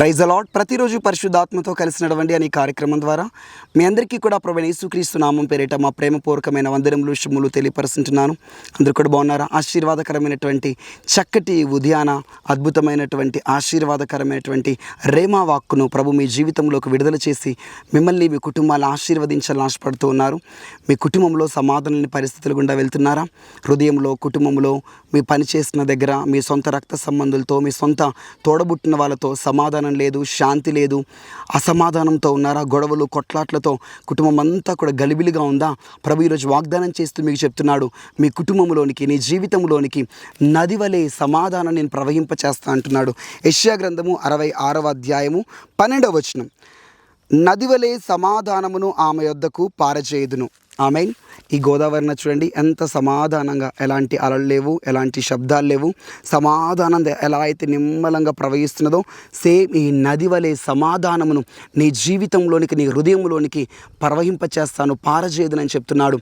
Praise the lord. ప్రతిరోజు పరిశుద్ధాత్మతో కలిసి నడవండి అనే కార్యక్రమం ద్వారా మీ అందరికీ కూడా ప్రభువైన యేసుక్రీస్తు నామం పేరిట మా ప్రేమపూర్వకమైన వందనములు శుభములు తెలియపరుస్తుంటున్నాను. అందరూ కూడా బాగున్నారా? ఆశీర్వాదకరమైనటువంటి చక్కటి ఉదయాన అద్భుతమైనటువంటి ఆశీర్వాదకరమైనటువంటి రేమా వాక్కును ప్రభు మీ జీవితంలోకి విడుదల చేసి మిమ్మల్ని మీ కుటుంబాలను ఆశీర్వదించాలని ఆశపడుతూ ఉన్నారు. మీ కుటుంబంలో సమాధానమైన పరిస్థితులు గుండా వెళ్తున్నారా? హృదయంలో, కుటుంబంలో, మీ పని చేసిన దగ్గర, మీ సొంత రక్త సంబంధులతో, మీ సొంత తోడబుట్టిన వాళ్ళతో సమాధానం లేదు, శాంతి లేదు, అసమాధానంతో ఉన్నారా? గొడవలు, కొట్లాట్లతో కుటుంబం అంతా కూడా గలిబిలిగా ఉందా? ప్రభు ఈరోజు వాగ్దానం చేస్తూ మీకు చెప్తున్నాడు, మీ కుటుంబంలోనికి, నీ జీవితంలోనికి నది వలె సమాధానం నేను ప్రవహింపచేస్తా అంటున్నాడు. యెషయా గ్రంథము 66వ అధ్యాయము 12వ వచనం. నది వలె సమాధానమును ఆమె యొద్దకు పారచేయుదును. ఆమేన్. ఈ గోదావరిని చూడండి, ఎంత సమాధానంగా, ఎలాంటి అలలు లేవు, ఎలాంటి శబ్దాలు లేవు, సమాధానం ఎలా అయితే నిమ్మలంగా ప్రవహిస్తున్నదో సేమ్ ఈ నది వలె సమాధానమును నీ జీవితంలోనికి, నీ హృదయంలోనికి ప్రవహింపచేస్తాను, పారజేయదునని చెప్తున్నాడు.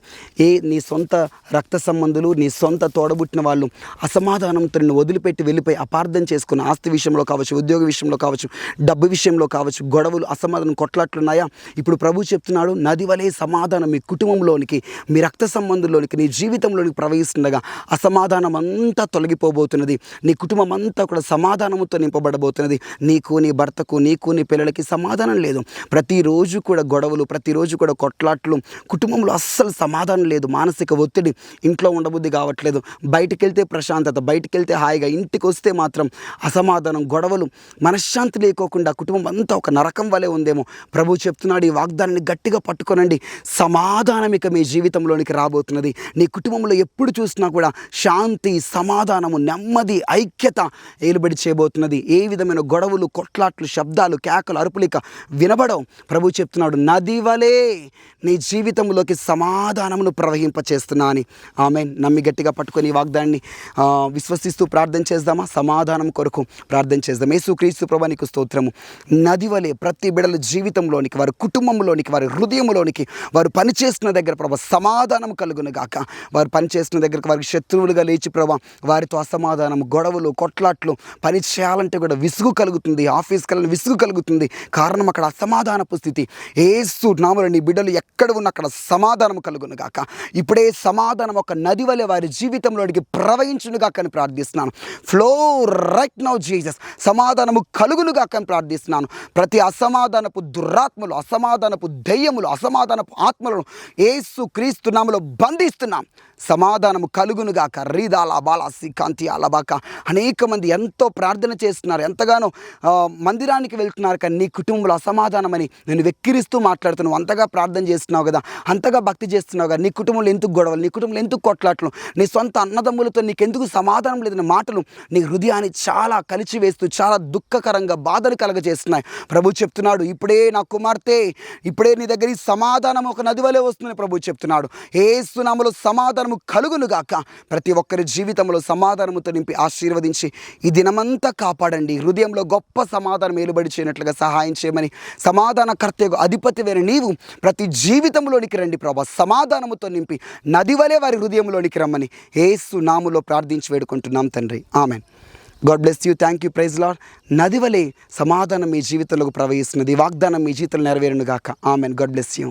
నీ సొంత రక్త సంబంధులు, నీ సొంత తోడబుట్టిన వాళ్ళు అసమాధానంతో నిన్ను వదిలిపెట్టి వెళ్ళిపోయి అపార్థం చేసుకున్న ఆస్తి విషయంలో కావచ్చు, ఉద్యోగ విషయంలో కావచ్చు, డబ్బు విషయంలో కావచ్చు, గొడవలు, అసమాధానం, కొట్లాట్లున్నాయా? ఇప్పుడు ప్రభు చెప్తున్నాడు, నది వలె సమాధానం మీ కుటుంబంలోనికి, మీ రక్త సంబంధంలోనికి, నీ జీవితంలోనికి ప్రవహిస్తుండగా అసమాధానం అంతా తొలగిపోబోతున్నది. నీ కుటుంబం అంతా కూడా సమాధానంతో నింపబడబోతున్నది. నీకు, నీ భర్తకు, నీకు, నీ పిల్లలకి సమాధానం లేదు. ప్రతిరోజు కూడా గొడవలు, ప్రతిరోజు కూడా కొట్లాట్లు, కుటుంబంలో అస్సలు సమాధానం లేదు. మానసిక ఒత్తిడి, ఇంట్లో ఉండబుద్ధి కావట్లేదు. బయటికి వెళ్తే ప్రశాంతత, బయటికి వెళ్తే హాయిగా, ఇంటికి వస్తే మాత్రం అసమాధానం, గొడవలు, మనశ్శాంతి లేకోకుండా కుటుంబం అంతా ఒక నరకం వలె ఉందేమో. ప్రభు చెప్తున్నాడు, ఈ వాగ్దానాన్ని గట్టిగా పట్టుకోనండి. సమాధానం ఇక మీ జీవితంలోనికి రాబోతున్నది. నీ కుటుంబంలో ఎప్పుడు చూసినా కూడా శాంతి, సమాధానము, నెమ్మది, ఐక్యత ఏలుబడి చేయబోతున్నది. ఏ విధమైన గొడవలు, కొట్లాట్లు, శబ్దాలు, కేకలు, అరుపులిక వినబడవు. ప్రభు చెప్తున్నాడు, నది వలె నీ జీవితంలోకి సమాధానమును ప్రవహింపచేస్తున్నా అని. ఆమేన్. నమ్మి గట్టిగా పట్టుకొని ఈ వాగ్దానాన్ని విశ్వసిస్తూ ప్రార్థన చేద్దామా? సమాధానం కొరకు ప్రార్థన చేద్దాం. యేసుక్రీస్తు ప్రభువా నీకు స్తోత్రము. నది వలె ప్రతి బిడ్డల జీవితంలోనికి, వారి కుటుంబంలోనికి, వారి హృదయంలోనికి, వారు పనిచేస్తున్న దగ్గర ప్రభా సమాధానం కలుగును గాక. వారు పనిచేసిన దగ్గరకు వారికి శత్రువులుగా లేచి ప్రభా వారితో అసమాధానం, గొడవలు, కొట్లాట్లు, పని చేయాలంటే కూడా విసుగు కలుగుతుంది. ఆఫీస్కి వెళ్ళిన విసుగు కలుగుతుంది. కారణం అక్కడ అసమాధానపు స్థితి. యేసు నామములో నీ బిడ్డలు ఎక్కడ ఉన్న అక్కడ సమాధానం కలుగును గాక. ఇప్పుడే సమాధానం ఒక నది వలె వారి జీవితంలోనికి ప్రవహించును గాక అని ప్రార్థిస్తున్నాను. Flow right now Jesus. సమాధానము కలుగును గాక అని ప్రార్థిస్తున్నాను. ప్రతి అసమాధానపు దురాత్మలు, అసమాధానపు దెయ్యములు, అసమాధానపు ఆత్మలను యేసు క్రీస్తు నామములో బంధిస్తున్నాం. సమాధానము కలుగునుగాక. రీదాల బాలాసి కాంతి అలబాక. అనేక మంది ఎంతో ప్రార్థన చేస్తున్నారు, ఎంతగానో మందిరానికి వెళ్తున్నారు, కానీ నీ కుటుంబంలో అసమాధానమని నేను వెక్కిరిస్తూ మాట్లాడుతున్నావు. అంతగా ప్రార్థన చేస్తున్నావు కదా, అంతగా భక్తి చేస్తున్నావు కదా, నీ కుటుంబంలో ఎందుకు గొడవలు, నీ కుటుంబంలో ఎందుకు కొట్లాట్లు, నీ సొంత అన్నదమ్ములతో నీకెందుకు సమాధానం లేదన్న మాటలు నీ హృదయాన్ని చాలా కలిచివేస్తూ, చాలా దుఃఖకరంగా, బాధను కలగజేస్తున్నాయి. ప్రభు చెప్తున్నాడు, ఇప్పుడే నా కుమార్తె, ఇప్పుడే నీ దగ్గర సమాధానం ఒక నది వలె వస్తుందని ప్రభు చెప్తున్నాడు. యేసు నామములో సమాధానం కలుగునుగాక. ప్రతి ఒక్కరి జీవితంలో సమాధానముతో నింపి ఆశీర్వదించి ఈ దినమంతా కాపాడండి. హృదయంలో గొప్ప సమాధానం ఏలుబడి చేయనట్లుగా సహాయం చేయమని, సమాధానకర్తకు అధిపతి వేరే నీవు ప్రతి జీవితంలోనికి రండి ప్రభా. సమాధానముతో నింపి నది వలె వారి హృదయంలోనికి రమ్మని యేసు నామములో ప్రార్థించి వేడుకుంటున్నాం తండ్రి. Amen. God bless you. Thank you. Praise Lord. నది వలె సమాధానం మీ జీవితంలోకి ప్రవహిస్తున్నది. వాగ్దానం మీ జీవితంలో నెరవేరును గాక. ఆమెన్. God bless you.